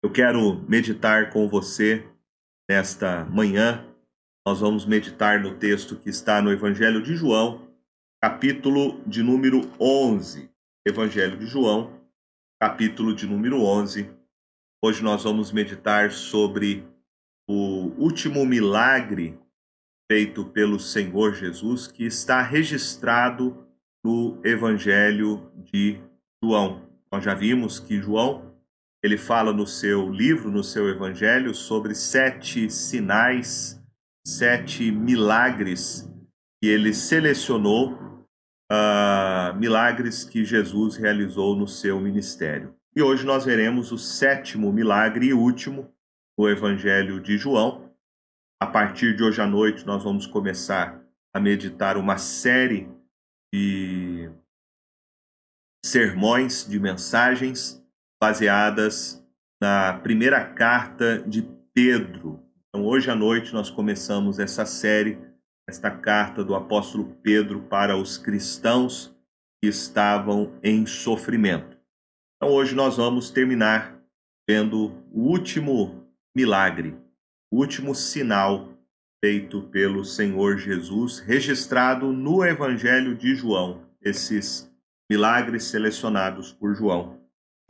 Eu quero meditar com você nesta manhã. Nós vamos meditar no texto que está no Evangelho de João, capítulo de número 11. Evangelho de João, capítulo de número 11. Hoje nós vamos meditar sobre o último milagre feito pelo Senhor Jesus, que está registrado no Evangelho de João. Nós já vimos que João, ele fala no seu livro, no seu evangelho, sobre 7 sinais, 7 milagres que ele selecionou, milagres que Jesus realizou no seu ministério. E hoje nós veremos o 7º milagre e último no evangelho de João. A partir de hoje à noite nós vamos começar a meditar uma série de sermões, de mensagens baseadas na primeira carta de Pedro. Então, hoje à noite nós começamos essa série, esta carta do apóstolo Pedro para os cristãos que estavam em sofrimento. Então, hoje nós vamos terminar vendo o último milagre, o último sinal feito pelo Senhor Jesus, registrado no Evangelho de João, esses milagres selecionados por João.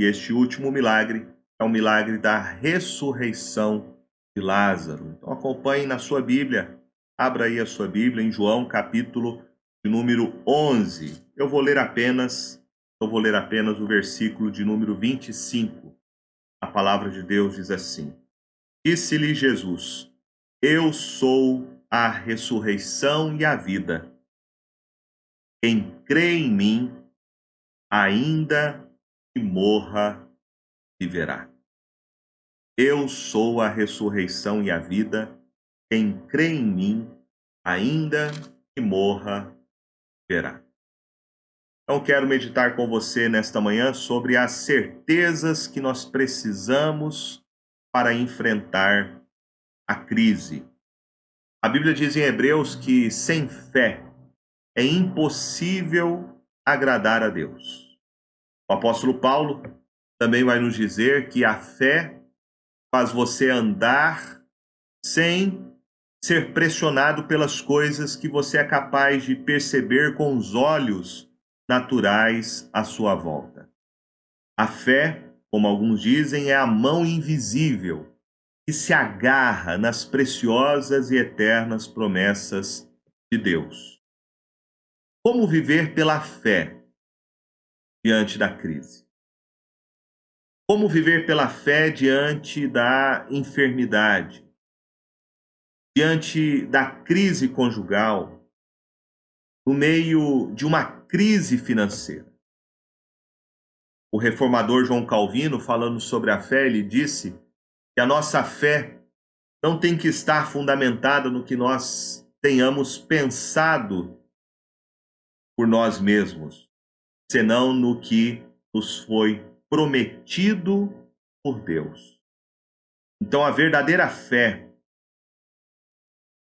E este último milagre é o milagre da ressurreição de Lázaro. Então acompanhe na sua Bíblia, abra aí a sua Bíblia em João, capítulo de número 11. Eu vou ler apenas o versículo de número 25. A palavra de Deus diz assim: Disse-lhe Jesus: Eu sou a ressurreição e a vida. Quem crê em mim, ainda que morra, viverá. Eu sou a ressurreição e a vida. Quem crê em mim, ainda que morra, viverá. Então quero meditar com você nesta manhã sobre as certezas que nós precisamos para enfrentar a crise. A Bíblia diz em Hebreus que sem fé é impossível agradar a Deus. O apóstolo Paulo também vai nos dizer que a fé faz você andar sem ser pressionado pelas coisas que você é capaz de perceber com os olhos naturais à sua volta. A fé, como alguns dizem, é a mão invisível que se agarra nas preciosas e eternas promessas de Deus. Como viver pela fé diante da crise? Como viver pela fé diante da enfermidade? Diante da crise conjugal? No meio de uma crise financeira? O reformador João Calvino, falando sobre a fé, ele disse que a nossa fé não tem que estar fundamentada no que nós tenhamos pensado por nós mesmos, senão no que nos foi prometido por Deus. Então a verdadeira fé,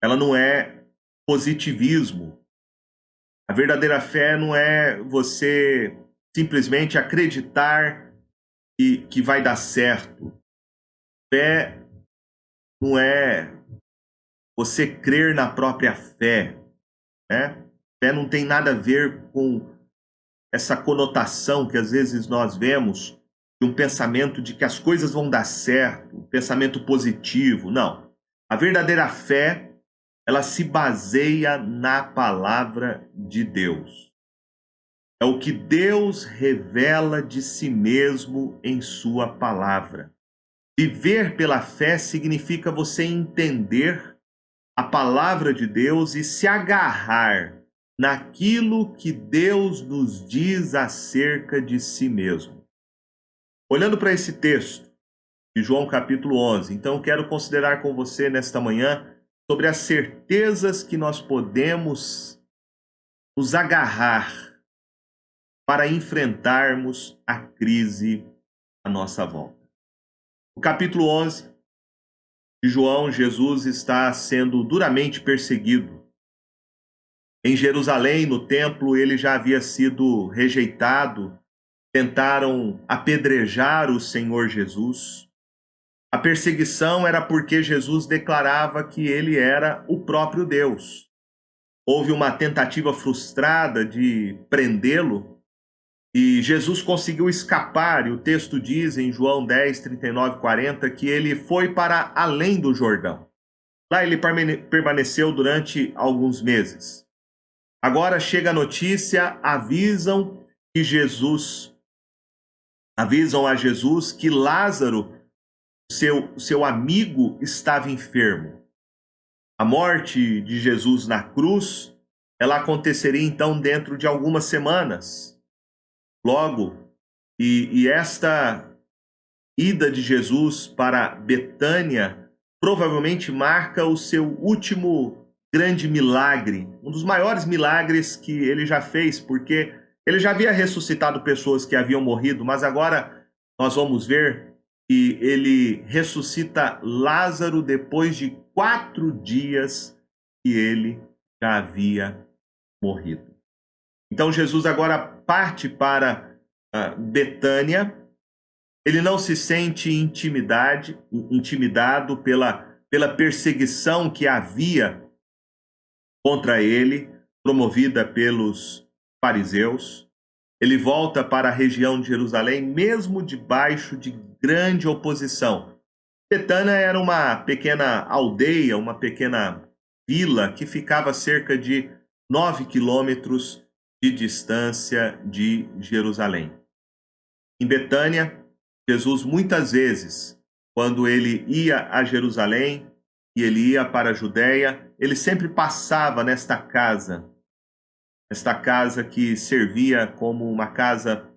ela não é positivismo. A verdadeira fé não é você simplesmente acreditar que vai dar certo. Fé não é você crer na própria fé, né? Fé não tem nada a ver com essa conotação que às vezes nós vemos de um pensamento de que as coisas vão dar certo, um pensamento positivo. Não. A verdadeira fé, ela se baseia na palavra de Deus. É o que Deus revela de si mesmo em sua palavra. Viver pela fé significa você entender a palavra de Deus e se agarrar naquilo que Deus nos diz acerca de si mesmo. Olhando para esse texto de João capítulo 11, então quero considerar com você nesta manhã sobre as certezas que nós podemos nos agarrar para enfrentarmos a crise à nossa volta. No capítulo 11 de João, Jesus está sendo duramente perseguido. Em Jerusalém, no templo, ele já havia sido rejeitado. Tentaram apedrejar o Senhor Jesus. A perseguição era porque Jesus declarava que ele era o próprio Deus. Houve uma tentativa frustrada de prendê-lo e Jesus conseguiu escapar. E o texto diz em João 10, 39 e 40 que ele foi para além do Jordão. Lá ele permaneceu durante alguns meses. Agora chega a notícia, avisam a Jesus que Lázaro, seu amigo, estava enfermo. A morte de Jesus na cruz, ela aconteceria então dentro de algumas semanas. Logo, e esta ida de Jesus para Betânia provavelmente marca o seu último grande milagre, um dos maiores milagres que ele já fez, porque ele já havia ressuscitado pessoas que haviam morrido, mas agora nós vamos ver que ele ressuscita Lázaro depois de 4 dias que ele já havia morrido. Então Jesus agora parte para Betânia. Ele não se sente intimidado pela perseguição que havia contra ele, promovida pelos fariseus. Ele volta para a região de Jerusalém, mesmo debaixo de grande oposição. Betânia era uma pequena aldeia, uma pequena vila que ficava a cerca de 9 quilômetros de distância de Jerusalém. Em Betânia, Jesus muitas vezes, quando ele ia a Jerusalém e ele ia para a Judéia, ele sempre passava nesta casa que servia como uma casa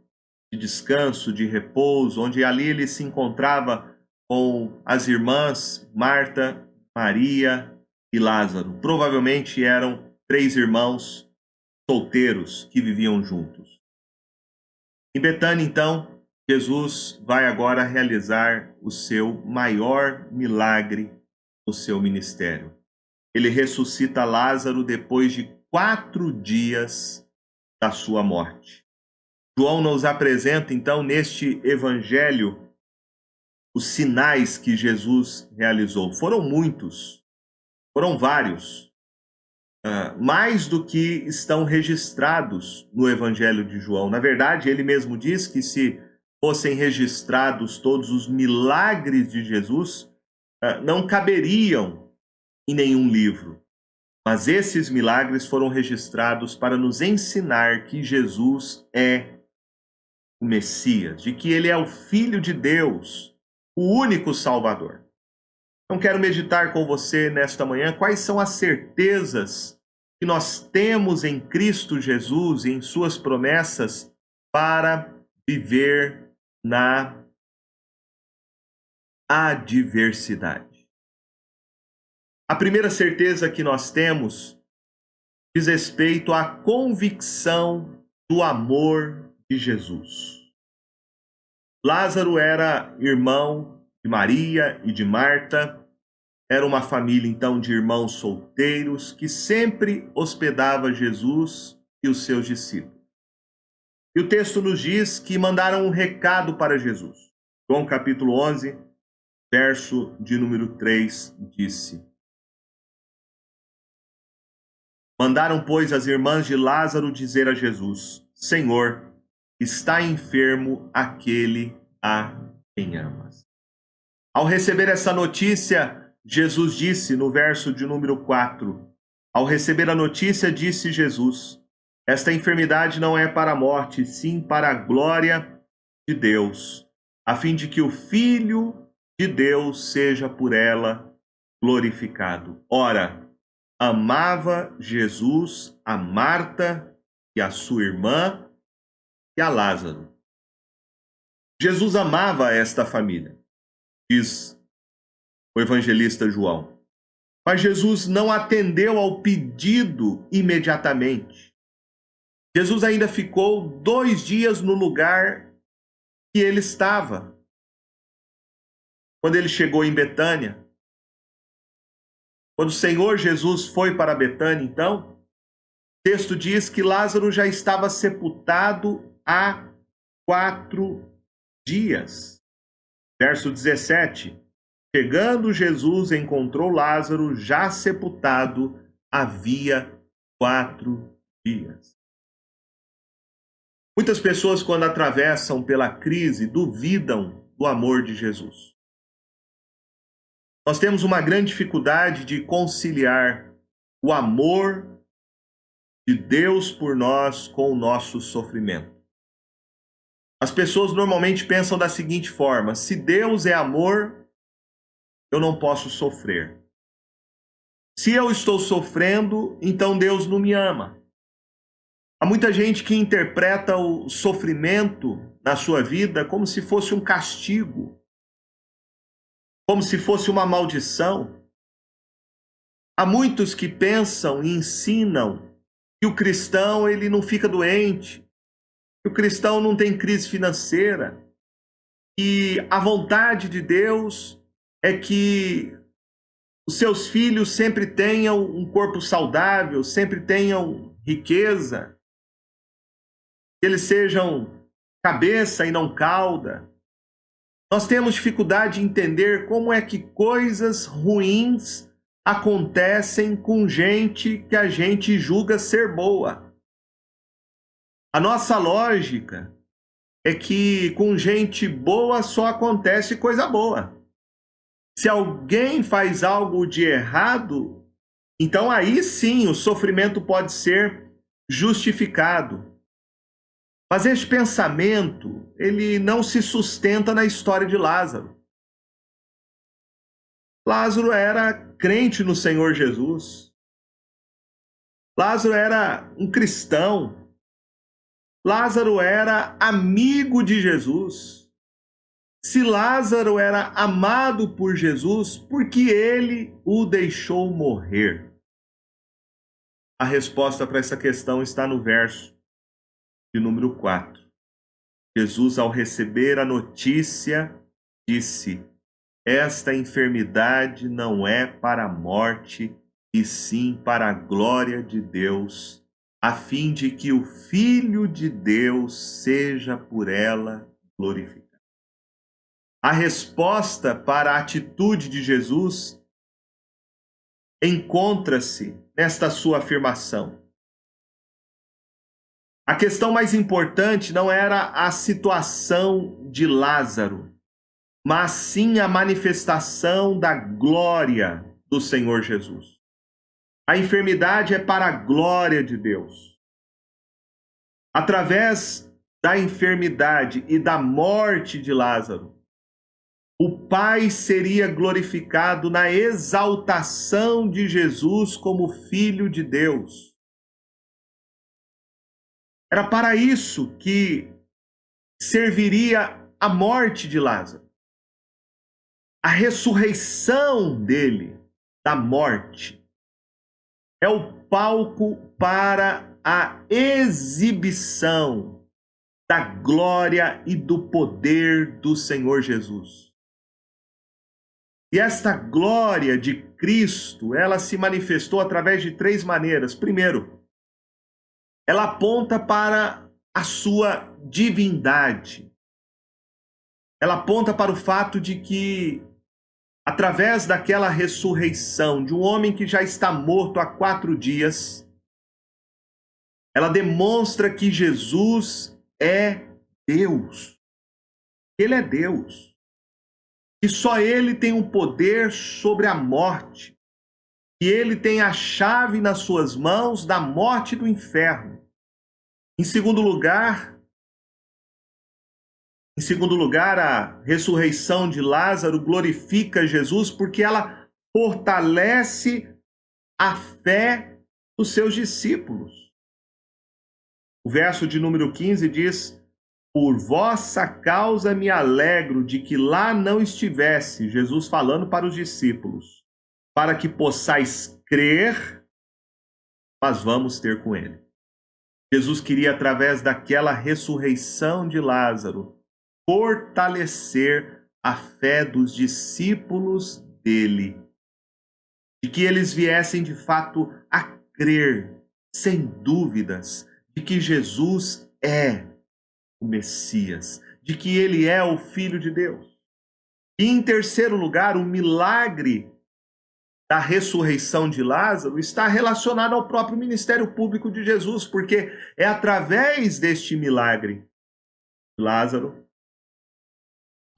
de descanso, de repouso, onde ali ele se encontrava com as irmãs Marta, Maria e Lázaro. Provavelmente eram 3 irmãos solteiros que viviam juntos. Em Betânia, então, Jesus vai agora realizar o seu maior milagre no seu ministério. Ele ressuscita Lázaro depois de 4 dias da sua morte. João nos apresenta, então, neste evangelho, os sinais que Jesus realizou. Foram muitos, foram vários, mais do que estão registrados no evangelho de João. Na verdade, ele mesmo diz que se fossem registrados todos os milagres de Jesus, não caberiam em nenhum livro. Mas esses milagres foram registrados para nos ensinar que Jesus é o Messias, de que ele é o Filho de Deus, o único Salvador. Então quero meditar com você nesta manhã quais são as certezas que nós temos em Cristo Jesus e em suas promessas para viver na adversidade. A primeira certeza que nós temos diz respeito à convicção do amor de Jesus. Lázaro era irmão de Maria e de Marta, era uma família então de irmãos solteiros que sempre hospedava Jesus e os seus discípulos. E o texto nos diz que mandaram um recado para Jesus. João capítulo 11, verso de número 3, disse: Mandaram, pois, as irmãs de Lázaro dizer a Jesus: Senhor, está enfermo aquele a quem amas. Ao receber essa notícia, Jesus disse no verso de número 4, ao receber a notícia, disse Jesus: Esta enfermidade não é para a morte, sim para a glória de Deus, a fim de que o Filho de Deus seja por ela glorificado. Ora, amava Jesus a Marta e a sua irmã e a Lázaro. Jesus amava esta família, diz o evangelista João. Mas Jesus não atendeu ao pedido imediatamente. Jesus ainda ficou 2 dias no lugar que ele estava. Quando ele chegou em Betânia, quando o Senhor Jesus foi para Betânia, então, o texto diz que Lázaro já estava sepultado há 4 dias. Verso 17, Chegando Jesus, encontrou Lázaro já sepultado havia 4 dias. Muitas pessoas, quando atravessam pela crise, duvidam do amor de Jesus. Nós temos uma grande dificuldade de conciliar o amor de Deus por nós com o nosso sofrimento. As pessoas normalmente pensam da seguinte forma: se Deus é amor, eu não posso sofrer. Se eu estou sofrendo, então Deus não me ama. Há muita gente que interpreta o sofrimento na sua vida como se fosse um castigo, como se fosse uma maldição. Há muitos que pensam e ensinam que o cristão ele não fica doente, que o cristão não tem crise financeira, que a vontade de Deus é que os seus filhos sempre tenham um corpo saudável, sempre tenham riqueza, que eles sejam cabeça e não cauda. Nós temos dificuldade de entender como é que coisas ruins acontecem com gente que a gente julga ser boa. A nossa lógica é que com gente boa só acontece coisa boa. Se alguém faz algo de errado, então aí sim o sofrimento pode ser justificado. Mas esse pensamento, ele não se sustenta na história de Lázaro. Lázaro era crente no Senhor Jesus. Lázaro era um cristão. Lázaro era amigo de Jesus. Se Lázaro era amado por Jesus, por que ele o deixou morrer? A resposta para essa questão está no verso de número 4. Jesus, ao receber a notícia, disse: esta enfermidade não é para a morte, e sim para a glória de Deus, a fim de que o Filho de Deus seja por ela glorificado. A resposta para a atitude de Jesus encontra-se nesta sua afirmação. A questão mais importante não era a situação de Lázaro, mas sim a manifestação da glória do Senhor Jesus. A enfermidade é para a glória de Deus. Através da enfermidade e da morte de Lázaro, o Pai seria glorificado na exaltação de Jesus como Filho de Deus. Era para isso que serviria a morte de Lázaro. A ressurreição dele, da morte, é o palco para a exibição da glória e do poder do Senhor Jesus. E esta glória de Cristo, ela se manifestou através de 3 maneiras. Primeiro, ela aponta para a sua divindade. Ela aponta para o fato de que, através daquela ressurreição de um homem que já está morto há 4 dias, ela demonstra que Jesus é Deus. Ele é Deus. E só Ele tem o poder sobre a morte. E Ele tem a chave nas suas mãos da morte e do inferno. Em segundo lugar, a ressurreição de Lázaro glorifica Jesus porque ela fortalece a fé dos seus discípulos. O verso de número 15 diz: por vossa causa me alegro de que lá não estivesse, Jesus falando para os discípulos, para que possais crer, mas vamos ter com ele. Jesus queria, através daquela ressurreição de Lázaro, fortalecer a fé dos discípulos dele, de que eles viessem de fato a crer, sem dúvidas, de que Jesus é o Messias, de que ele é o Filho de Deus. E em terceiro lugar, o milagre da ressurreição de Lázaro está relacionado ao próprio ministério público de Jesus, porque é através deste milagre de Lázaro,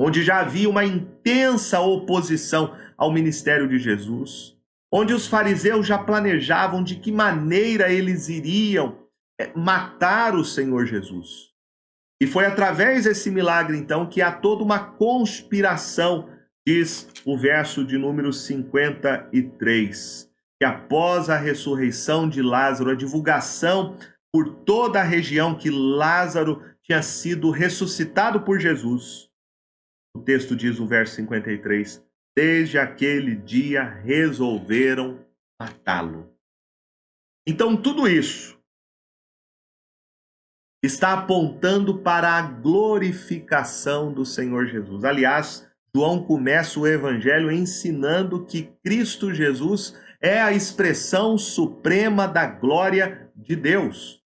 onde já havia uma intensa oposição ao ministério de Jesus, onde os fariseus já planejavam de que maneira eles iriam matar o Senhor Jesus. E foi através desse milagre, então, que há toda uma conspiração, diz o verso de número 53, que após a ressurreição de Lázaro, a divulgação por toda a região que Lázaro tinha sido ressuscitado por Jesus, o texto diz no verso 53, desde aquele dia resolveram matá-lo. Então tudo isso está apontando para a glorificação do Senhor Jesus. Aliás, João começa o evangelho ensinando que Cristo Jesus é a expressão suprema da glória de Deus.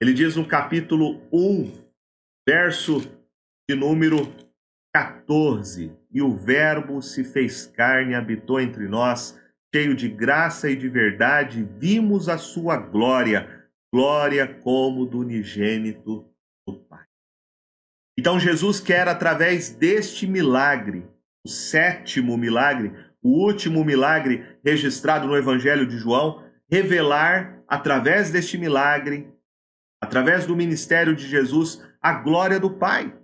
Ele diz no capítulo 1, verso de número 14, e o Verbo se fez carne e habitou entre nós, cheio de graça e de verdade, vimos a sua glória, glória como do unigênito do Pai. Então Jesus quer, através deste milagre, o sétimo milagre, o último milagre registrado no Evangelho de João, revelar, através deste milagre, através do ministério de Jesus, a glória do Pai.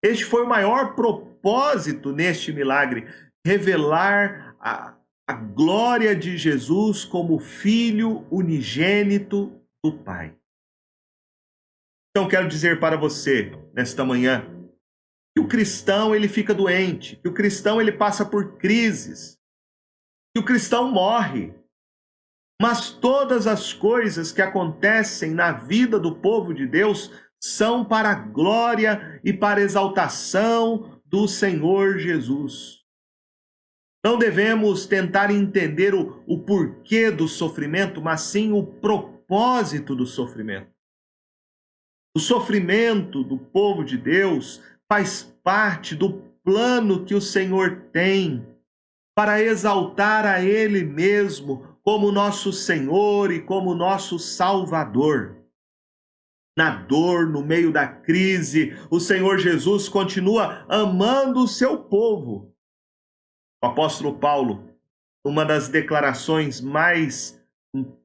Este foi o maior propósito neste milagre, revelar a glória de Jesus como Filho unigênito do Pai. Então quero dizer para você, nesta manhã, que o cristão ele fica doente, que o cristão ele passa por crises, que o cristão morre. Mas todas as coisas que acontecem na vida do povo de Deus são para a glória e para a exaltação do Senhor Jesus. Não devemos tentar entender o porquê do sofrimento, mas sim o propósito do sofrimento. O sofrimento do povo de Deus faz parte do plano que o Senhor tem para exaltar a Ele mesmo como nosso Senhor e como nosso Salvador. Na dor, no meio da crise, o Senhor Jesus continua amando o seu povo. O apóstolo Paulo, uma das declarações mais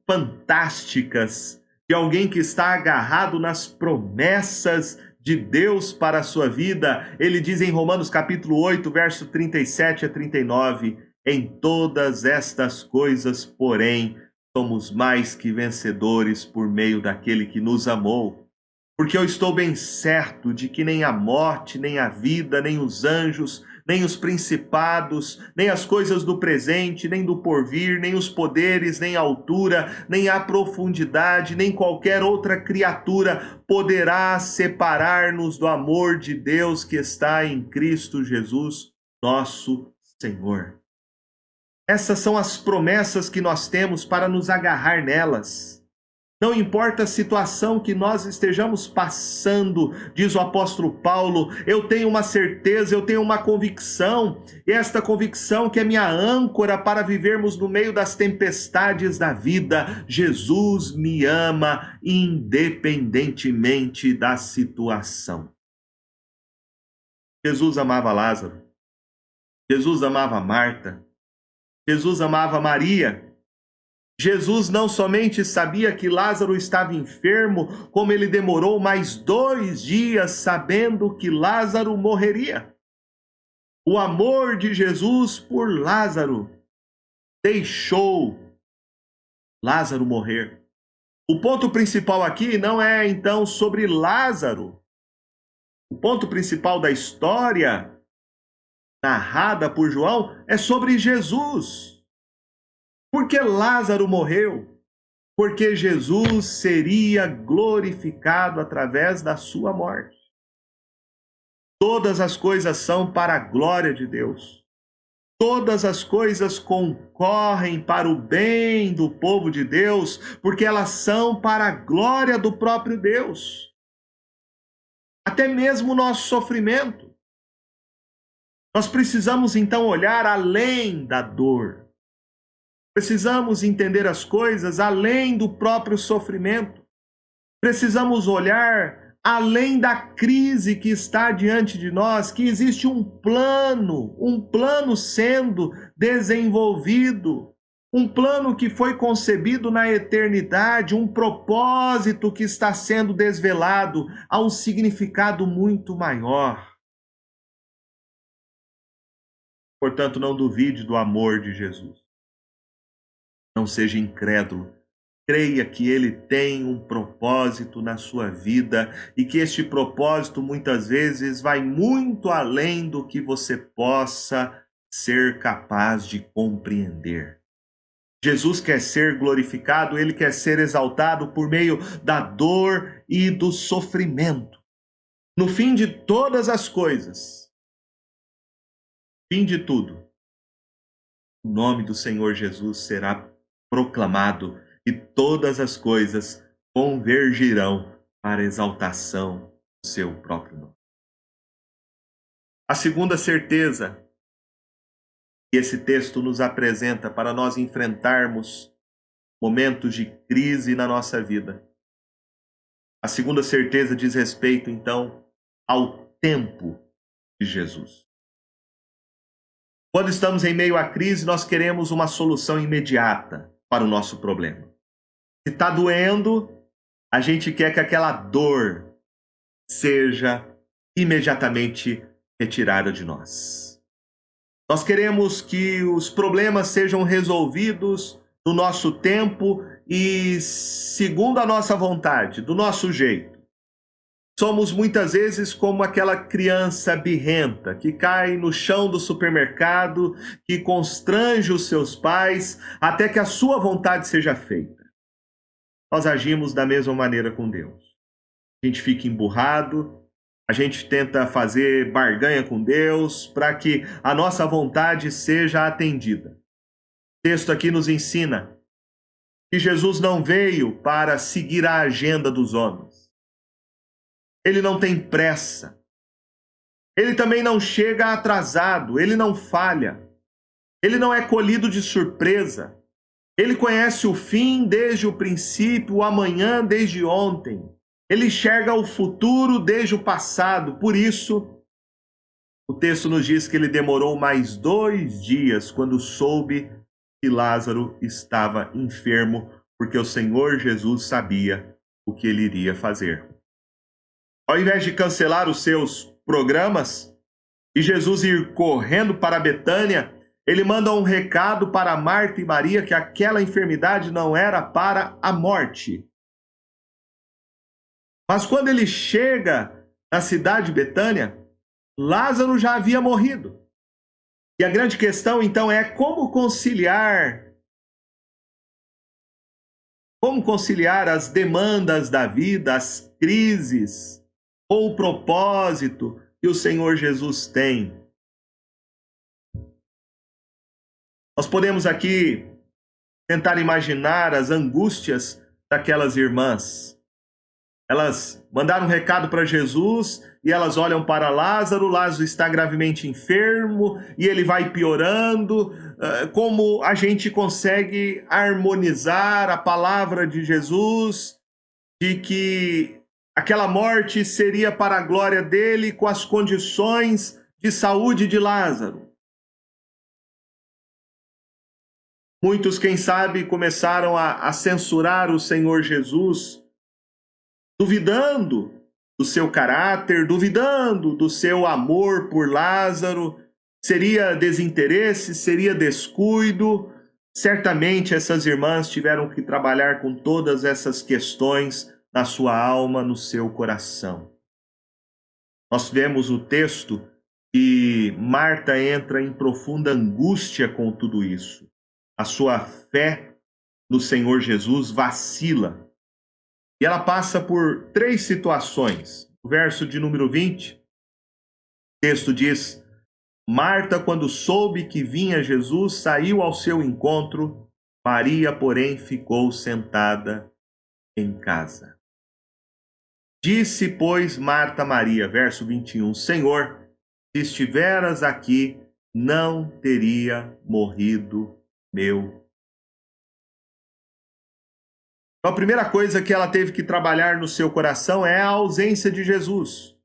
fantásticas de alguém que está agarrado nas promessas de Deus para a sua vida, ele diz em Romanos capítulo 8, verso 37 a 39, em todas estas coisas, porém, somos mais que vencedores por meio daquele que nos amou. Porque eu estou bem certo de que nem a morte, nem a vida, nem os anjos, nem os principados, nem as coisas do presente, nem do porvir, nem os poderes, nem a altura, nem a profundidade, nem qualquer outra criatura poderá separar-nos do amor de Deus que está em Cristo Jesus, nosso Senhor. Essas são as promessas que nós temos para nos agarrar nelas. Não importa a situação que nós estejamos passando, diz o apóstolo Paulo, eu tenho uma certeza, eu tenho uma convicção, e esta convicção que é minha âncora para vivermos no meio das tempestades da vida. Jesus me ama independentemente da situação. Jesus amava Lázaro, Jesus amava Marta, Jesus amava Maria. Jesus não somente sabia que Lázaro estava enfermo, como ele demorou mais 2 dias sabendo que Lázaro morreria. O amor de Jesus por Lázaro deixou Lázaro morrer. O ponto principal aqui não é então sobre Lázaro. O ponto principal da história narrada por João é sobre Jesus. Porque Lázaro morreu? Porque Jesus seria glorificado através da sua morte. Todas as coisas são para a glória de Deus. Todas as coisas concorrem para o bem do povo de Deus, porque elas são para a glória do próprio Deus. Até mesmo o nosso sofrimento. Nós precisamos então olhar além da dor. Precisamos entender as coisas além do próprio sofrimento. Precisamos olhar além da crise que está diante de nós, que existe um plano sendo desenvolvido, um plano que foi concebido na eternidade, um propósito que está sendo desvelado a um significado muito maior. Portanto, não duvide do amor de Jesus. Não seja incrédulo. Creia que ele tem um propósito na sua vida e que este propósito muitas vezes vai muito além do que você possa ser capaz de compreender. Jesus quer ser glorificado, ele quer ser exaltado por meio da dor e do sofrimento. No fim de todas as coisas, fim de tudo, o nome do Senhor Jesus será proclamado e todas as coisas convergirão para a exaltação do seu próprio nome. A segunda certeza que esse texto nos apresenta para nós enfrentarmos momentos de crise na nossa vida. A segunda certeza diz respeito, então, ao tempo de Jesus. Quando estamos em meio à crise, nós queremos uma solução imediata para o nosso problema. Se está doendo, a gente quer que aquela dor seja imediatamente retirada de nós. Nós queremos que os problemas sejam resolvidos no nosso tempo e segundo a nossa vontade, do nosso jeito. Somos muitas vezes como aquela criança birrenta que cai no chão do supermercado, que constrange os seus pais até que a sua vontade seja feita. Nós agimos da mesma maneira com Deus. A gente fica emburrado, a gente tenta fazer barganha com Deus para que a nossa vontade seja atendida. O texto aqui nos ensina que Jesus não veio para seguir a agenda dos homens. Ele não tem pressa. Ele também não chega atrasado, ele não falha. Ele não é colhido de surpresa. Ele conhece o fim desde o princípio, o amanhã desde ontem. Ele enxerga o futuro desde o passado. Por isso, o texto nos diz que ele demorou mais 2 dias quando soube que Lázaro estava enfermo, porque o Senhor Jesus sabia o que ele iria fazer. Ao invés de cancelar os seus programas e Jesus ir correndo para Betânia, ele manda um recado para Marta e Maria que aquela enfermidade não era para a morte. Mas quando ele chega na cidade de Betânia, Lázaro já havia morrido. E a grande questão então é como conciliar as demandas da vida, as crises, ou o propósito que o Senhor Jesus tem. Nós podemos aqui tentar imaginar as angústias daquelas irmãs. Elas mandaram um recado para Jesus e elas olham para Lázaro. Lázaro está gravemente enfermo e ele vai piorando. Como a gente consegue harmonizar a palavra de Jesus de que aquela morte seria para a glória dele com as condições de saúde de Lázaro? Muitos, quem sabe, começaram a censurar o Senhor Jesus, duvidando do seu caráter, duvidando do seu amor por Lázaro. Seria desinteresse, seria descuido. Certamente essas irmãs tiveram que trabalhar com todas essas questões na sua alma, no seu coração. Nós vemos o texto que Marta entra em profunda angústia com tudo isso. A sua fé no Senhor Jesus vacila. E ela passa por 3 situações. O verso de número 20, o texto diz: Marta, quando soube que vinha Jesus, saiu ao seu encontro. Maria, porém, ficou sentada em casa. Disse, pois, Marta a Maria, verso 21, Senhor, se estiveras aqui, não teria morrido meu. Então, a primeira coisa que ela teve que trabalhar no seu coração é a ausência de Jesus.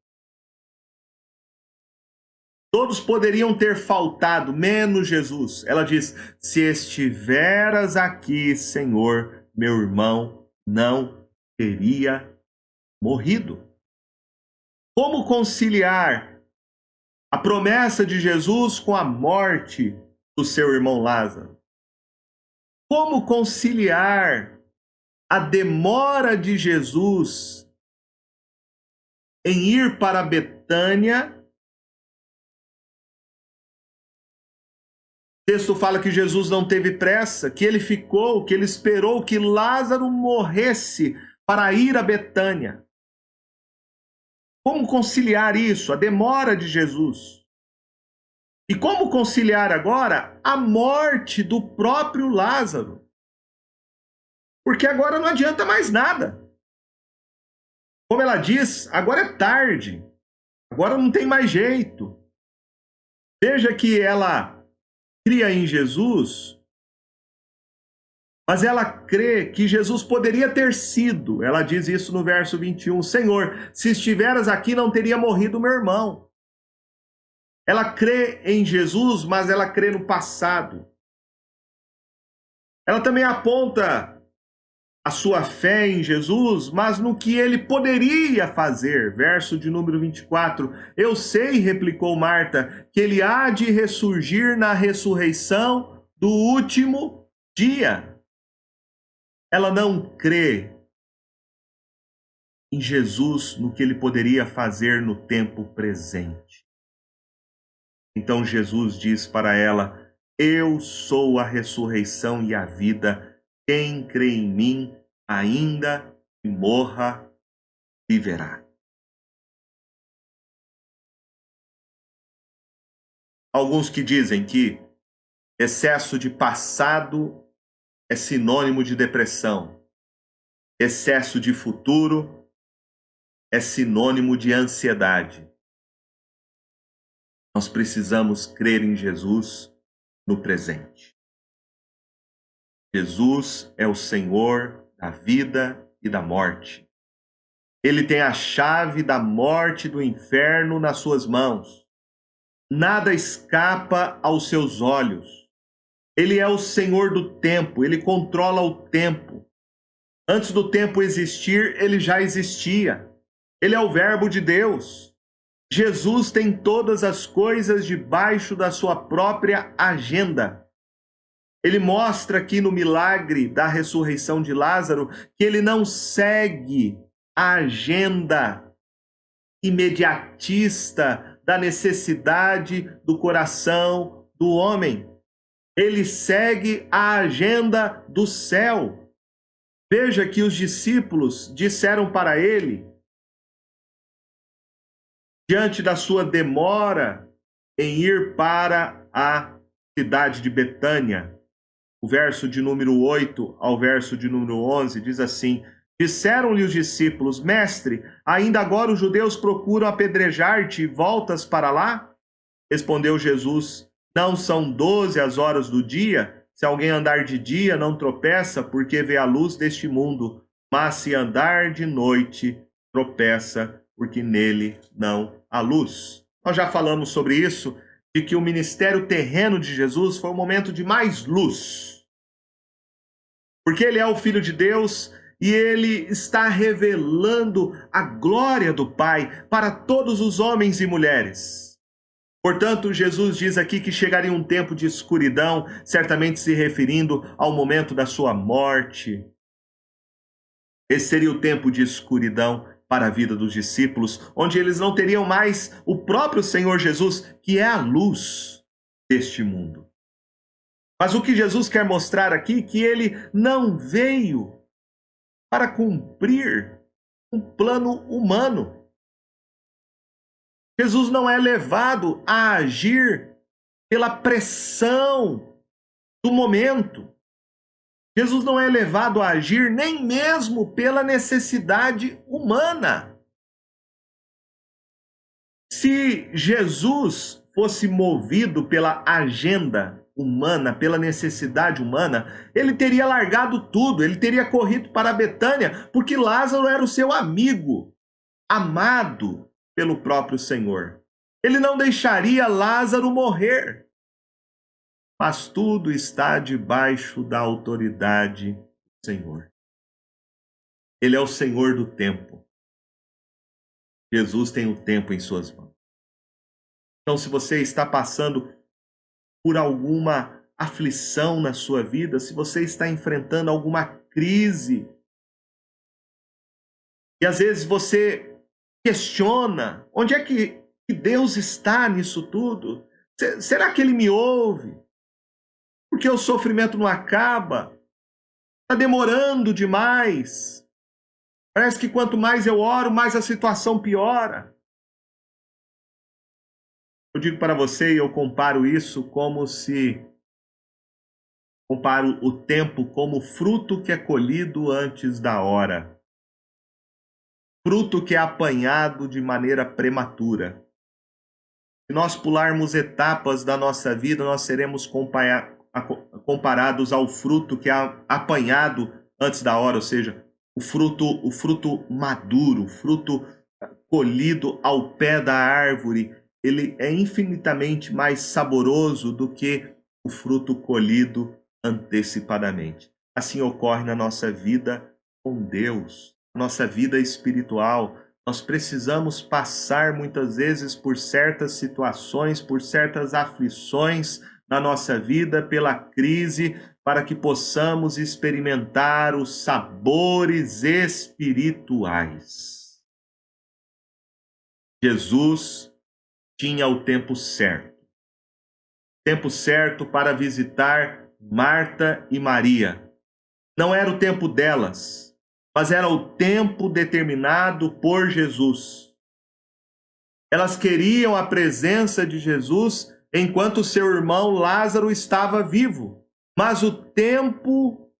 Todos poderiam ter faltado, menos Jesus. Ela diz: se estiveras aqui, Senhor, meu irmão não teria morrido. Como conciliar a promessa de Jesus com a morte do seu irmão Lázaro? Como conciliar a demora de Jesus em ir para Betânia? O texto fala que Jesus não teve pressa, que ele ficou, que ele esperou que Lázaro morresse para ir a Betânia. Como conciliar isso, a demora de Jesus? E como conciliar agora a morte do próprio Lázaro? Porque agora não adianta mais nada. Como ela diz, agora é tarde. Agora não tem mais jeito. Veja que ela cria em Jesus, mas ela crê que Jesus poderia ter sido. Ela diz isso no verso 21. Senhor, se estiveras aqui, não teria morrido meu irmão. Ela crê em Jesus, mas ela crê no passado. Ela também aponta a sua fé em Jesus, mas no que ele poderia fazer. Verso de número 24. Eu sei, replicou Marta, que ele há de ressurgir na ressurreição do último dia. Ela não crê em Jesus no que ele poderia fazer no tempo presente. Então Jesus diz para ela: eu sou a ressurreição e a vida. Quem crê em mim, ainda que morra, viverá. Alguns que dizem que excesso de passado é sinônimo de depressão. Excesso de futuro é sinônimo de ansiedade. Nós precisamos crer em Jesus no presente. Jesus é o Senhor da vida e da morte. Ele tem a chave da morte e do inferno nas suas mãos. Nada escapa aos seus olhos. Ele é o Senhor do tempo, ele controla o tempo. Antes do tempo existir, ele já existia. Ele é o Verbo de Deus. Jesus tem todas as coisas debaixo da sua própria agenda. Ele mostra aqui no milagre da ressurreição de Lázaro que ele não segue a agenda imediatista da necessidade do coração do homem. Ele segue a agenda do céu. Veja que os discípulos disseram para ele, diante da sua demora em ir para a cidade de Betânia, o verso de número 8 ao verso de número 11 diz assim: disseram-lhe os discípulos: mestre, ainda agora os judeus procuram apedrejar-te e voltas para lá? Respondeu Jesus: não são 12 as horas do dia? Se alguém andar de dia, não tropeça, porque vê a luz deste mundo. Mas se andar de noite, tropeça, porque nele não há luz. Nós já falamos sobre isso, de que o ministério terreno de Jesus foi o momento de mais luz. Porque ele é o Filho de Deus e ele está revelando a glória do Pai para todos os homens e mulheres. Portanto, Jesus diz aqui que chegaria um tempo de escuridão, certamente se referindo ao momento da sua morte. Esse seria o tempo de escuridão para a vida dos discípulos, onde eles não teriam mais o próprio Senhor Jesus, que é a luz deste mundo. Mas o que Jesus quer mostrar aqui é que ele não veio para cumprir um plano humano. Jesus não é levado a agir pela pressão do momento. Jesus não é levado a agir nem mesmo pela necessidade humana. Se Jesus fosse movido pela agenda humana, pela necessidade humana, ele teria largado tudo, ele teria corrido para Betânia, porque Lázaro era o seu amigo, amado pelo próprio Senhor. Ele não deixaria Lázaro morrer. Mas tudo está debaixo da autoridade do Senhor. Ele é o Senhor do tempo. Jesus tem o tempo em suas mãos. Então, se você está passando por alguma aflição na sua vida, se você está enfrentando alguma crise, e às vezes você questiona, onde é que Deus está nisso tudo? Será que Ele me ouve? Porque o sofrimento não acaba? Está demorando demais. Parece que quanto mais eu oro, mais a situação piora. Eu digo para você, e eu comparo isso comparo o tempo como fruto que é colhido antes da hora. Fruto que é apanhado de maneira prematura. Se nós pularmos etapas da nossa vida, nós seremos comparados ao fruto que é apanhado antes da hora, ou seja, o fruto maduro, o fruto colhido ao pé da árvore, ele é infinitamente mais saboroso do que o fruto colhido antecipadamente. Assim ocorre na nossa vida com Deus, nossa vida espiritual. Nós precisamos passar muitas vezes por certas situações, por certas aflições na nossa vida, pela crise, para que possamos experimentar os sabores espirituais. Jesus tinha o tempo certo para visitar Marta e Maria. Não era o tempo delas, mas era o tempo determinado por Jesus. Elas queriam a presença de Jesus enquanto seu irmão Lázaro estava vivo. Mas o tempo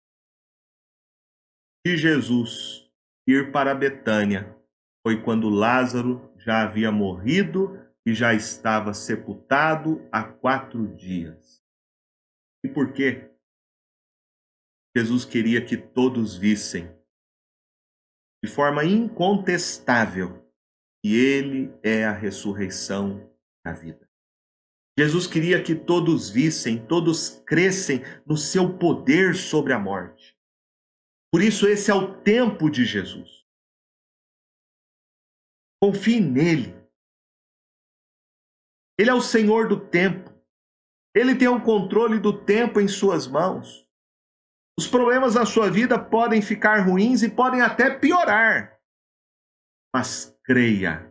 de Jesus ir para Betânia foi quando Lázaro já havia morrido e já estava sepultado há 4 dias. E por quê? Jesus queria que todos vissem de forma incontestável que Ele é a ressurreição da vida. Jesus queria que todos vissem, todos crescem no seu poder sobre a morte. Por isso, esse é o tempo de Jesus. Confie nele. Ele é o Senhor do tempo. Ele tem o controle do tempo em suas mãos. Os problemas da sua vida podem ficar ruins e podem até piorar. Mas creia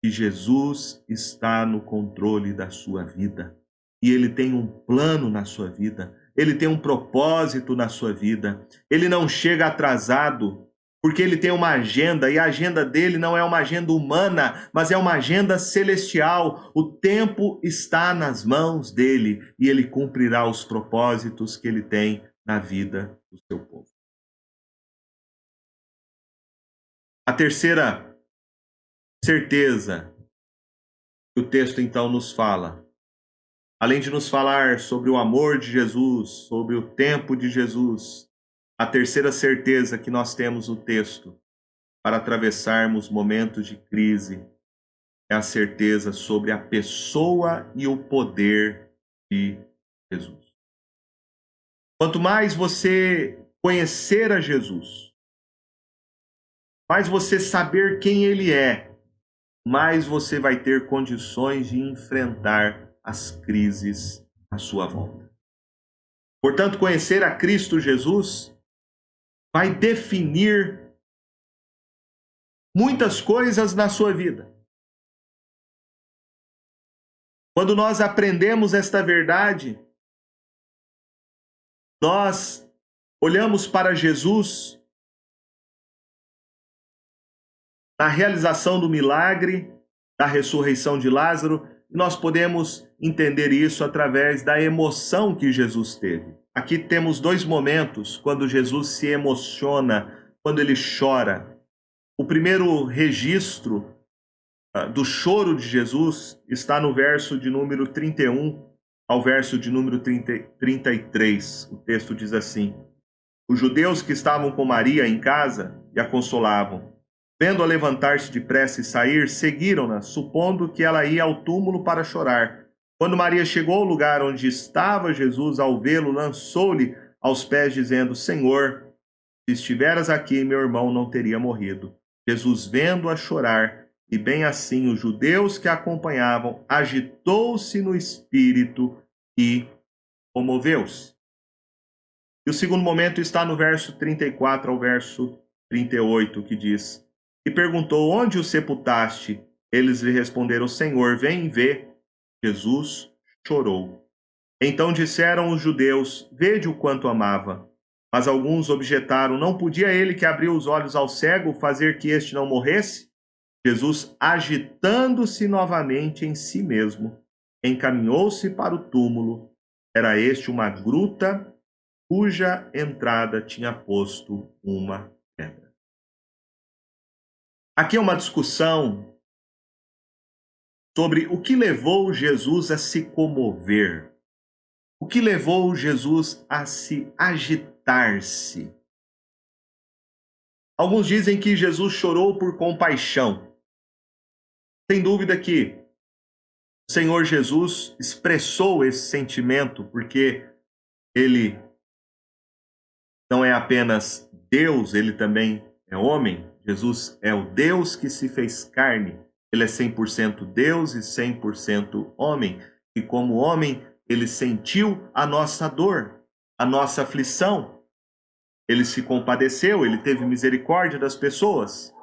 que Jesus está no controle da sua vida. E Ele tem um plano na sua vida. Ele tem um propósito na sua vida. Ele não chega atrasado, porque Ele tem uma agenda, e a agenda dele não é uma agenda humana, mas é uma agenda celestial. O tempo está nas mãos dele, e Ele cumprirá os propósitos que Ele tem na vida do seu povo. A terceira certeza que o texto então nos fala, além de nos falar sobre o amor de Jesus, sobre o tempo de Jesus, a terceira certeza que nós temos no texto para atravessarmos momentos de crise é a certeza sobre a pessoa e o poder de Jesus. Quanto mais você conhecer a Jesus, mais você saber quem Ele é, mais você vai ter condições de enfrentar as crises à sua volta. Portanto, conhecer a Cristo Jesus vai definir muitas coisas na sua vida. Quando nós aprendemos esta verdade, nós olhamos para Jesus na realização do milagre da ressurreição de Lázaro, e nós podemos entender isso através da emoção que Jesus teve. Aqui temos 2 momentos quando Jesus se emociona, quando ele chora. O primeiro registro do choro de Jesus está no verso de número 31 ao verso de número 33. O texto diz assim: os judeus que estavam com Maria em casa e a consolavam, vendo-a levantar-se depressa e sair, seguiram-na, supondo que ela ia ao túmulo para chorar. Quando Maria chegou ao lugar onde estava Jesus, ao vê-lo, lançou-lhe aos pés, dizendo: Senhor, se estiveras aqui, meu irmão não teria morrido. Jesus, vendo-a chorar, e bem assim os judeus que a acompanhavam, agitou-se no espírito e comoveu-se. E o segundo momento está no verso 34 ao verso 38, que diz: e perguntou: onde o sepultaste? Eles lhe responderam: Senhor, vem e vê. Jesus chorou. Então disseram os judeus: vede o quanto amava. Mas alguns objetaram: não podia ele que abriu os olhos ao cego fazer que este não morresse? Jesus, agitando-se novamente em si mesmo, encaminhou-se para o túmulo. Era este uma gruta cuja entrada tinha posto uma pedra. Aqui é uma discussão sobre o que levou Jesus a se comover, o que levou Jesus a se agitar-se. Alguns dizem que Jesus chorou por compaixão. Sem dúvida que o Senhor Jesus expressou esse sentimento, porque ele não é apenas Deus, ele também é homem. Jesus é o Deus que se fez carne. Ele é 100% Deus e 100% homem. E como homem, ele sentiu a nossa dor, a nossa aflição. Ele se compadeceu, ele teve misericórdia das pessoas.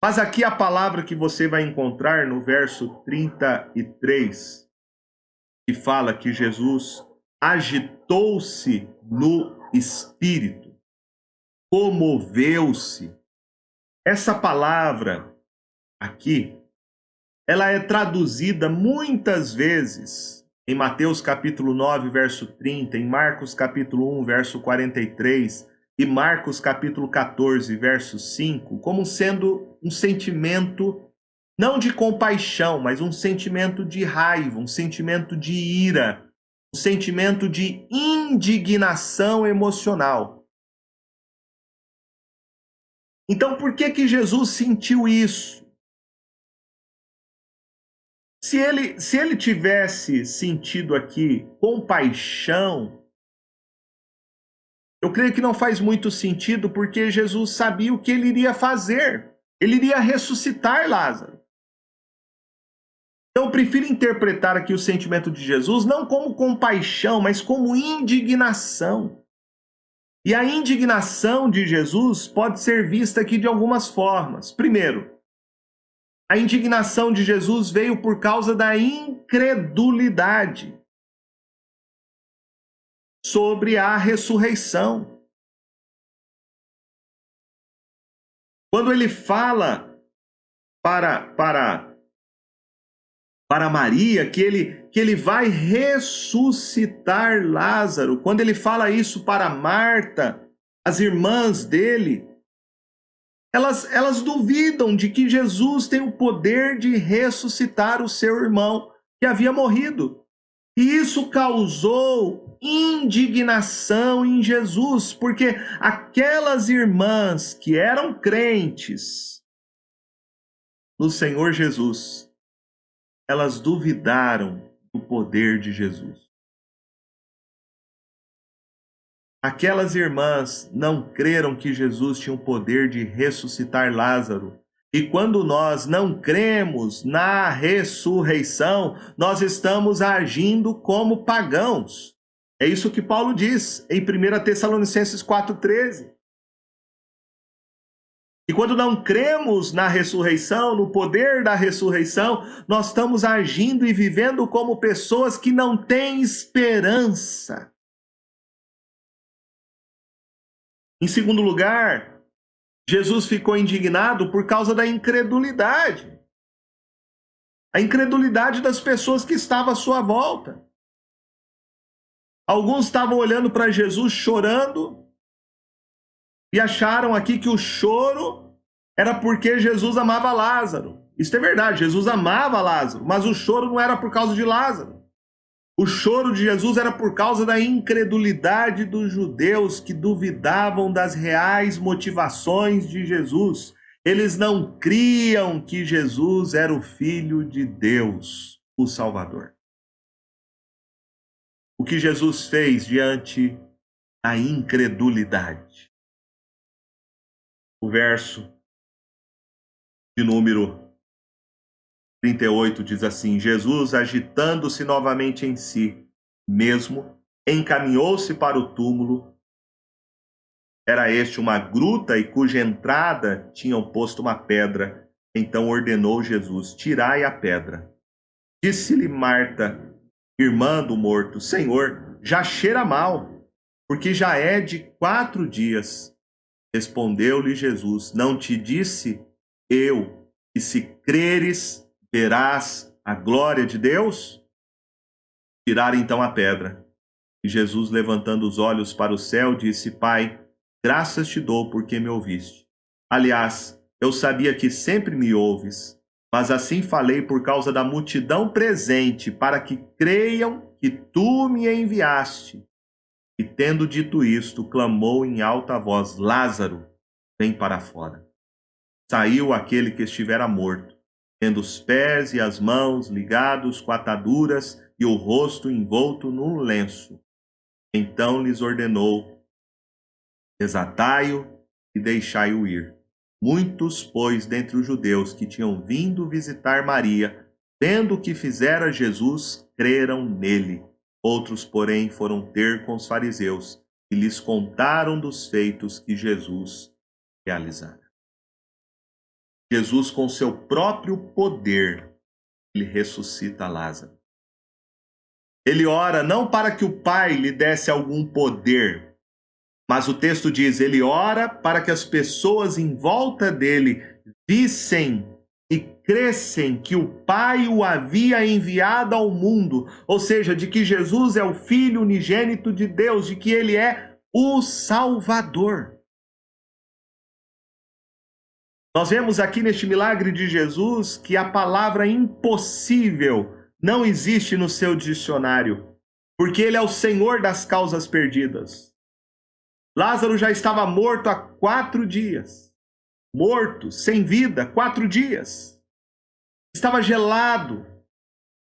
Mas aqui a palavra que você vai encontrar no verso 33, que fala que Jesus agitou-se no espírito, comoveu-se. Essa palavra aqui, ela é traduzida muitas vezes em Mateus capítulo 9, verso 30, em Marcos capítulo 1, verso 43 e Marcos capítulo 14, verso 5, como sendo um sentimento não de compaixão, mas um sentimento de raiva, um sentimento de ira, um sentimento de indignação emocional. Então, por que Jesus sentiu isso? Se ele tivesse sentido aqui compaixão, eu creio que não faz muito sentido, porque Jesus sabia o que ele iria fazer. Ele iria ressuscitar Lázaro. Então, eu prefiro interpretar aqui o sentimento de Jesus não como compaixão, mas como indignação. E a indignação de Jesus pode ser vista aqui de algumas formas. Primeiro, a indignação de Jesus veio por causa da incredulidade sobre a ressurreição. Quando ele fala para Maria que ele vai ressuscitar Lázaro, quando ele fala isso para Marta, as irmãs dele, elas duvidam de que Jesus tem o poder de ressuscitar o seu irmão que havia morrido. E isso causou indignação em Jesus, porque aquelas irmãs que eram crentes no Senhor Jesus, elas duvidaram do poder de Jesus. Aquelas irmãs não creram que Jesus tinha o poder de ressuscitar Lázaro. E quando nós não cremos na ressurreição, nós estamos agindo como pagãos. É isso que Paulo diz em 1 Tessalonicenses 4,13. E quando não cremos na ressurreição, no poder da ressurreição, nós estamos agindo e vivendo como pessoas que não têm esperança. Em segundo lugar, Jesus ficou indignado por causa da incredulidade. A incredulidade das pessoas que estavam à sua volta. Alguns estavam olhando para Jesus chorando e acharam aqui que o choro era porque Jesus amava Lázaro. Isso é verdade, Jesus amava Lázaro, mas o choro não era por causa de Lázaro. O choro de Jesus era por causa da incredulidade dos judeus que duvidavam das reais motivações de Jesus. Eles não criam que Jesus era o Filho de Deus, o Salvador. O que Jesus fez diante da incredulidade? O verso de número 38 diz assim: Jesus, agitando-se novamente em si mesmo, encaminhou-se para o túmulo. Era este uma gruta e cuja entrada tinham posto uma pedra. Então ordenou Jesus: tirai a pedra. Disse-lhe Marta, irmã do morto: Senhor, já cheira mal, porque já é de 4 dias. Respondeu-lhe Jesus: não te disse eu que se creres verás a glória de Deus? Tiraram então a pedra. E Jesus, levantando os olhos para o céu, disse: Pai, graças te dou porque me ouviste. Aliás, eu sabia que sempre me ouves, mas assim falei por causa da multidão presente, para que creiam que tu me enviaste. E tendo dito isto, clamou em alta voz: Lázaro, vem para fora. Saiu aquele que estivera morto, tendo os pés e as mãos ligados com ataduras e o rosto envolto num lenço. Então lhes ordenou: desatai-o e deixai-o ir. Muitos, pois, dentre os judeus que tinham vindo visitar Maria, vendo o que fizera Jesus, creram nele. Outros, porém, foram ter com os fariseus e lhes contaram dos feitos que Jesus realizara. Jesus, com seu próprio poder, ele ressuscita Lázaro. Ele ora não para que o Pai lhe desse algum poder, mas o texto diz, ele ora para que as pessoas em volta dele vissem e crescem que o Pai o havia enviado ao mundo, ou seja, de que Jesus é o Filho unigênito de Deus, de que ele é o Salvador. Nós vemos aqui neste milagre de Jesus que a palavra impossível não existe no seu dicionário, porque ele é o Senhor das causas perdidas. Lázaro já estava morto há 4 dias. Morto, sem vida, 4 dias. Estava gelado,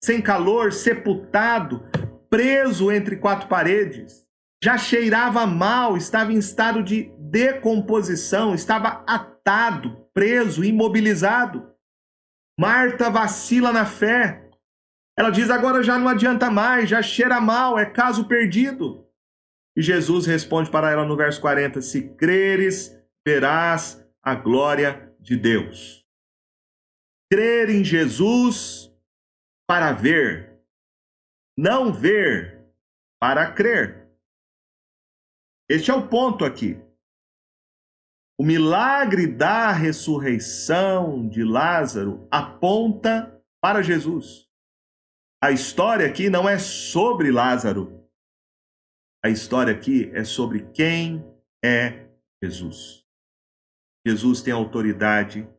sem calor, sepultado, preso entre 4 paredes. Já cheirava mal, estava em estado de decomposição, estava atado, preso, imobilizado. Marta vacila na fé. Ela diz, agora já não adianta mais, já cheira mal, é caso perdido. E Jesus responde para ela no verso 40, se creres, verás a glória de Deus. Crer em Jesus para ver, não ver para crer. Este é o ponto aqui. O milagre da ressurreição de Lázaro aponta para Jesus. A história aqui não é sobre Lázaro. A história aqui é sobre quem é Jesus. Jesus tem autoridade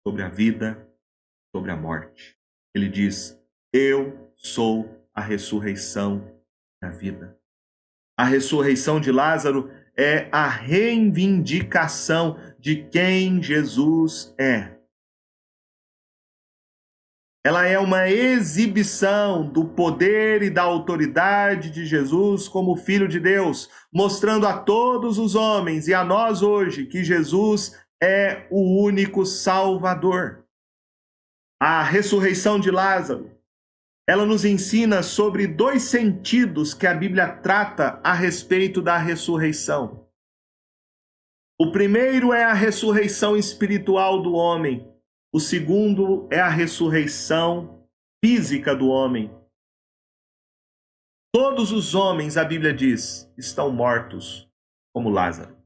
sobre a vida, sobre a morte. Ele diz, eu sou a ressurreição da vida. A ressurreição de Lázaro é a reivindicação de quem Jesus é. Ela é uma exibição do poder e da autoridade de Jesus como Filho de Deus, mostrando a todos os homens e a nós hoje que Jesus é o único Salvador. A ressurreição de Lázaro, ela nos ensina sobre 2 sentidos que a Bíblia trata a respeito da ressurreição. O primeiro é a ressurreição espiritual do homem. O segundo é a ressurreição física do homem. Todos os homens, a Bíblia diz, estão mortos, como Lázaro.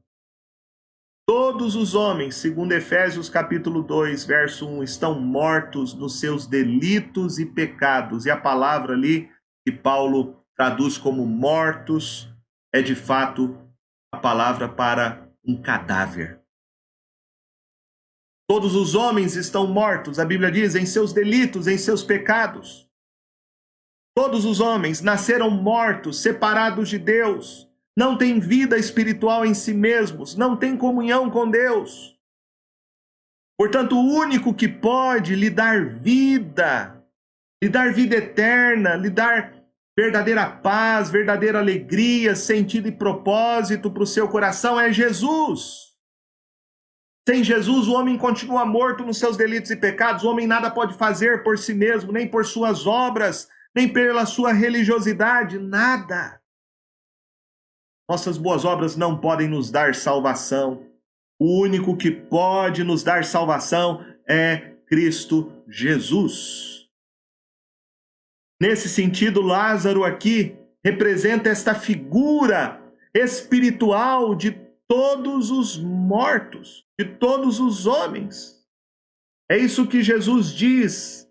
Todos os homens, segundo Efésios capítulo 2, verso 1, estão mortos nos seus delitos e pecados. E a palavra ali, que Paulo traduz como mortos, é de fato a palavra para um cadáver. Todos os homens estão mortos, a Bíblia diz, em seus delitos, em seus pecados. Todos os homens nasceram mortos, separados de Deus, não têm vida espiritual em si mesmos, não têm comunhão com Deus. Portanto, o único que pode lhe dar vida eterna, lhe dar verdadeira paz, verdadeira alegria, sentido e propósito para o seu coração é Jesus. Sem Jesus, o homem continua morto nos seus delitos e pecados. O homem nada pode fazer por si mesmo, nem por suas obras, nem pela sua religiosidade, nada. Nossas boas obras não podem nos dar salvação. O único que pode nos dar salvação é Cristo Jesus. Nesse sentido, Lázaro aqui representa esta figura espiritual de todos os mortos, de todos os homens. É isso que Jesus diz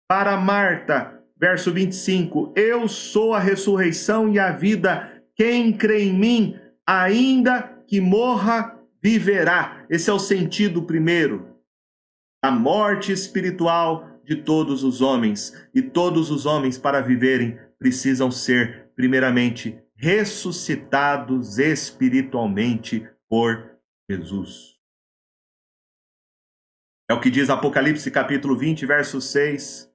para Marta, verso 25: eu sou a ressurreição e a vida, quem crê em mim, ainda que morra, viverá. Esse é o sentido primeiro, a morte espiritual de todos os homens. E todos os homens, para viverem, precisam ser, primeiramente, ressuscitados espiritualmente por Jesus. É o que diz Apocalipse capítulo 20, verso 6,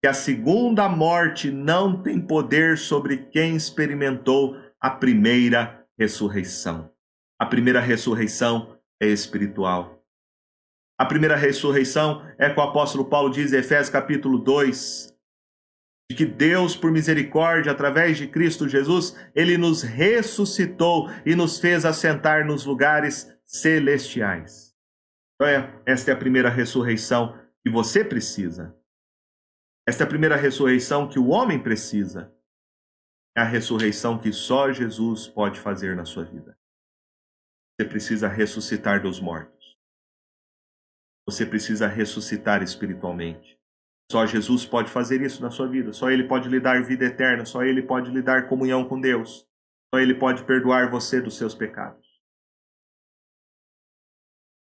que a segunda morte não tem poder sobre quem experimentou a primeira ressurreição. A primeira ressurreição é espiritual. A primeira ressurreição é que o apóstolo Paulo diz em Efésios capítulo 2, de que Deus, por misericórdia, através de Cristo Jesus, ele nos ressuscitou e nos fez assentar nos lugares celestiais. Então, esta é a primeira ressurreição que você precisa. Esta é a primeira ressurreição que o homem precisa. É a ressurreição que só Jesus pode fazer na sua vida. Você precisa ressuscitar dos mortos. Você precisa ressuscitar espiritualmente. Só Jesus pode fazer isso na sua vida. Só Ele pode lhe dar vida eterna. Só Ele pode lhe dar comunhão com Deus. Só Ele pode perdoar você dos seus pecados.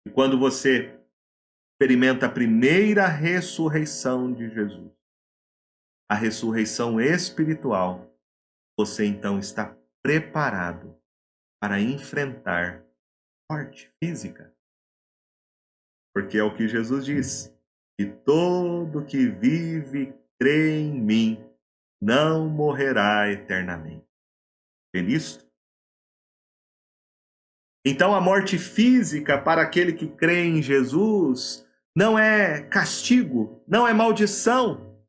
E quando você experimenta a primeira ressurreição de Jesus, a ressurreição espiritual, você então está preparado para enfrentar a morte física. Porque é o que Jesus diz: que todo que vive e crê em mim não morrerá eternamente. Vê nisto? Então a morte física para aquele que crê em Jesus não é castigo, não é maldição.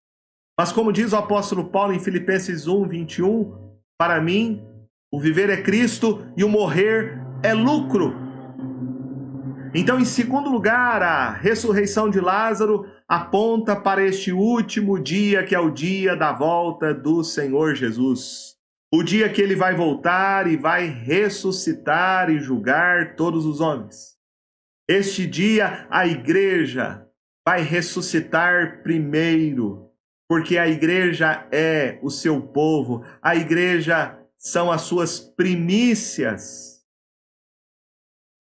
Mas como diz o apóstolo Paulo em Filipenses 1, 21, para mim o viver é Cristo e o morrer é lucro. Então, em segundo lugar, a ressurreição de Lázaro aponta para este último dia, que é o dia da volta do Senhor Jesus. O dia que ele vai voltar e vai ressuscitar e julgar todos os homens. Este dia, a igreja vai ressuscitar primeiro, porque a igreja é o seu povo, a igreja são as suas primícias.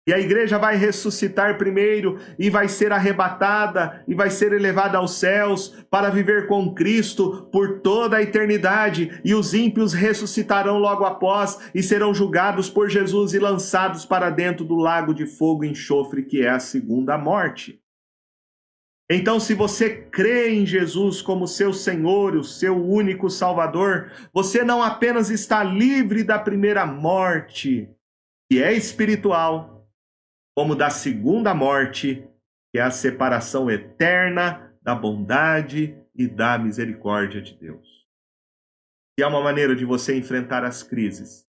E a igreja vai ressuscitar primeiro e vai ser arrebatada e vai ser elevada aos céus para viver com Cristo por toda a eternidade. E os ímpios ressuscitarão logo após e serão julgados por Jesus e lançados para dentro do lago de fogo e enxofre, que é a segunda morte. Então, se você crê em Jesus como seu Senhor, o seu único Salvador, você não apenas está livre da primeira morte, que é espiritual, como da segunda morte, que é a separação eterna da bondade e da misericórdia de Deus. E há uma maneira de você enfrentar as crises,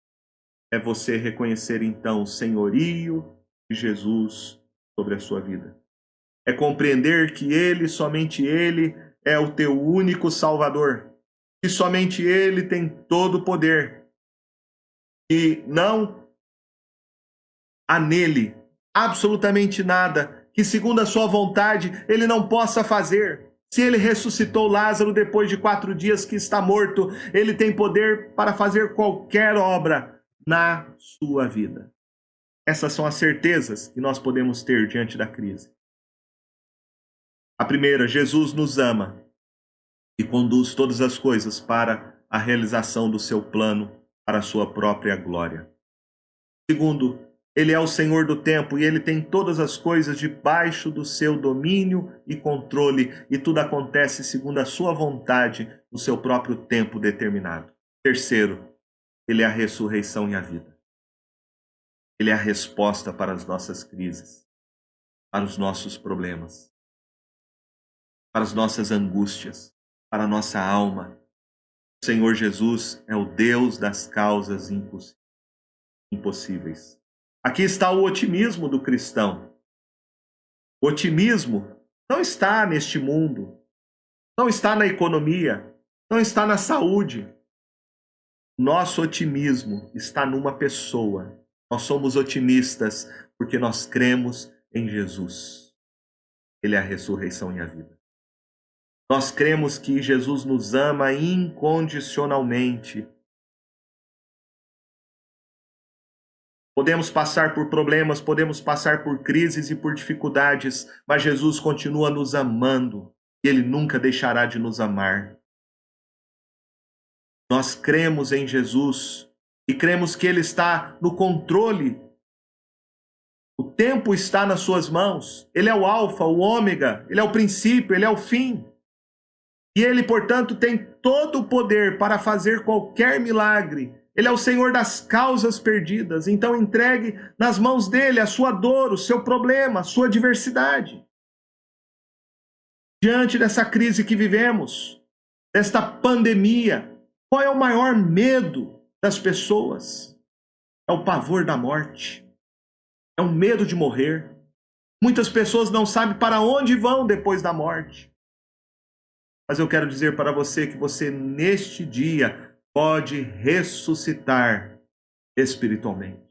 é você reconhecer então o senhorio de Jesus sobre a sua vida. É compreender que Ele, somente Ele, é o teu único Salvador, que somente Ele tem todo o poder, e não há nele absolutamente nada que, segundo a sua vontade, ele não possa fazer. Se ele ressuscitou Lázaro depois de 4 dias que está morto, ele tem poder para fazer qualquer obra na sua vida. Essas são as certezas que nós podemos ter diante da crise. A primeira, Jesus nos ama e conduz todas as coisas para a realização do seu plano, para a sua própria glória. Segundo, ele é o Senhor do tempo e ele tem todas as coisas debaixo do seu domínio e controle, e tudo acontece segundo a sua vontade, no seu próprio tempo determinado. Terceiro, ele é a ressurreição e a vida. Ele é a resposta para as nossas crises, para os nossos problemas, para as nossas angústias, para a nossa alma. O Senhor Jesus é o Deus das causas impossíveis. Aqui está o otimismo do cristão. O otimismo não está neste mundo, não está na economia, não está na saúde. Nosso otimismo está numa pessoa. Nós somos otimistas porque nós cremos em Jesus. Ele é a ressurreição e a vida. Nós cremos que Jesus nos ama incondicionalmente. Podemos passar por problemas, podemos passar por crises e por dificuldades, mas Jesus continua nos amando e Ele nunca deixará de nos amar. Nós cremos em Jesus e cremos que Ele está no controle. O tempo está nas suas mãos. Ele é o alfa, o ômega, Ele é o princípio, Ele é o fim. E Ele, portanto, tem todo o poder para fazer qualquer milagre. Ele é o Senhor das causas perdidas. Então entregue nas mãos dele a sua dor, o seu problema, a sua adversidade. Diante dessa crise que vivemos, desta pandemia, qual é o maior medo das pessoas? É o pavor da morte. É o medo de morrer. Muitas pessoas não sabem para onde vão depois da morte. Mas eu quero dizer para você que você, neste dia, pode ressuscitar espiritualmente.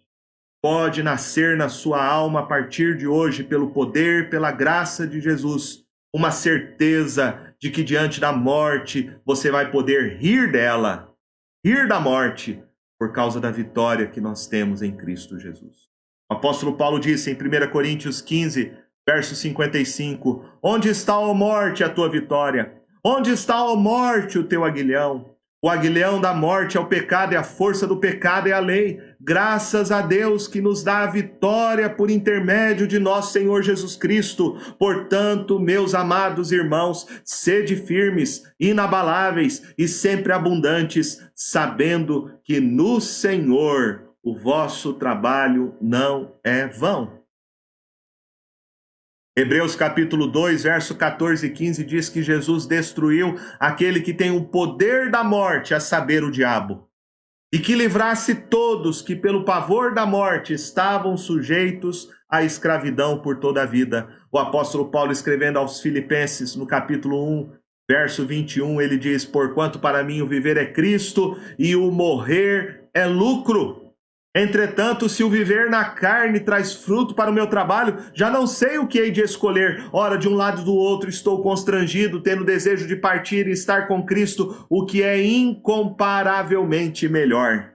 Pode nascer na sua alma a partir de hoje, pelo poder, pela graça de Jesus, uma certeza de que diante da morte você vai poder rir dela, rir da morte, por causa da vitória que nós temos em Cristo Jesus. O apóstolo Paulo disse em 1 Coríntios 15, verso 55, onde está, ó morte, a tua vitória? Onde está, ó morte, o teu aguilhão? O aguilhão da morte é o pecado e a força do pecado é a lei. Graças a Deus que nos dá a vitória por intermédio de nosso Senhor Jesus Cristo. Portanto, meus amados irmãos, sede firmes, inabaláveis e sempre abundantes, sabendo que no Senhor o vosso trabalho não é vão. Hebreus capítulo 2, verso 14 e 15 diz que Jesus destruiu aquele que tem o poder da morte, a saber, o diabo, e que livrasse todos que pelo pavor da morte estavam sujeitos à escravidão por toda a vida. O apóstolo Paulo, escrevendo aos Filipenses, no capítulo 1, verso 21, ele diz, porquanto para mim o viver é Cristo e o morrer é lucro. Entretanto, se o viver na carne traz fruto para o meu trabalho, já não sei o que hei de escolher. Ora, de um lado e do outro estou constrangido, tendo desejo de partir e estar com Cristo, o que é incomparavelmente melhor.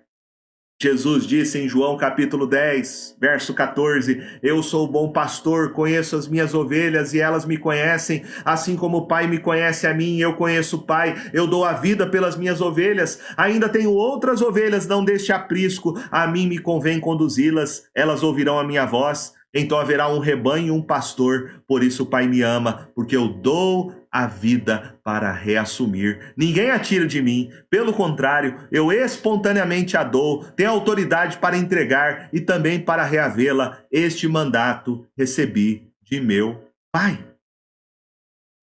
Jesus disse em João capítulo 10, verso 14, eu sou o bom pastor, conheço as minhas ovelhas e elas me conhecem, assim como o Pai me conhece a mim, eu conheço o Pai, eu dou a vida pelas minhas ovelhas, ainda tenho outras ovelhas, não deste aprisco, a mim me convém conduzi-las, elas ouvirão a minha voz, então haverá um rebanho e um pastor, por isso o Pai me ama, porque eu dou a vida para reassumir. Ninguém a tira de mim, pelo contrário, eu espontaneamente a dou, tenho autoridade para entregar e também para reavê-la. Este mandato recebi de meu Pai.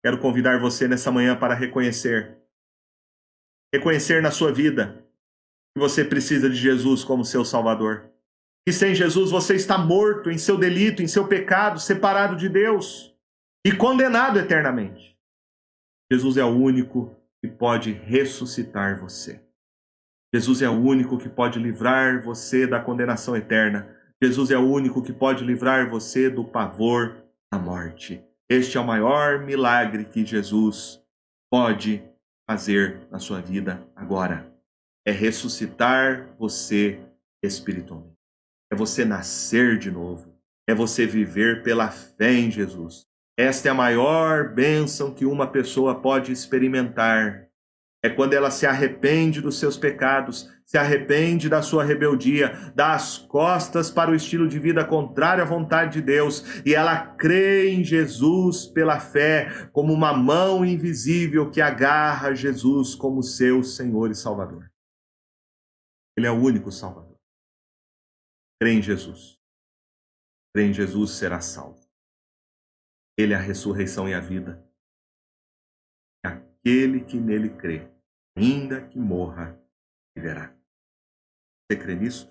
Quero convidar você nessa manhã para reconhecer na sua vida que você precisa de Jesus como seu Salvador. Que sem Jesus você está morto em seu delito, em seu pecado, separado de Deus e condenado eternamente. Jesus é o único que pode ressuscitar você. Jesus é o único que pode livrar você da condenação eterna. Jesus é o único que pode livrar você do pavor da morte. Este é o maior milagre que Jesus pode fazer na sua vida agora. É ressuscitar você espiritualmente. é você nascer de novo, é você viver pela fé em Jesus. Esta é a maior bênção que uma pessoa pode experimentar. É quando ela se arrepende dos seus pecados, se arrepende da sua rebeldia, dá as costas para o estilo de vida contrário à vontade de Deus, e ela crê em Jesus pela fé, como uma mão invisível que agarra Jesus como seu Senhor e Salvador. Ele é o único Salvador. Crê em Jesus. Crê em Jesus, será salvo. Ele é a ressurreição e a vida. Aquele que nele crê, ainda que morra, viverá. Você crê nisso?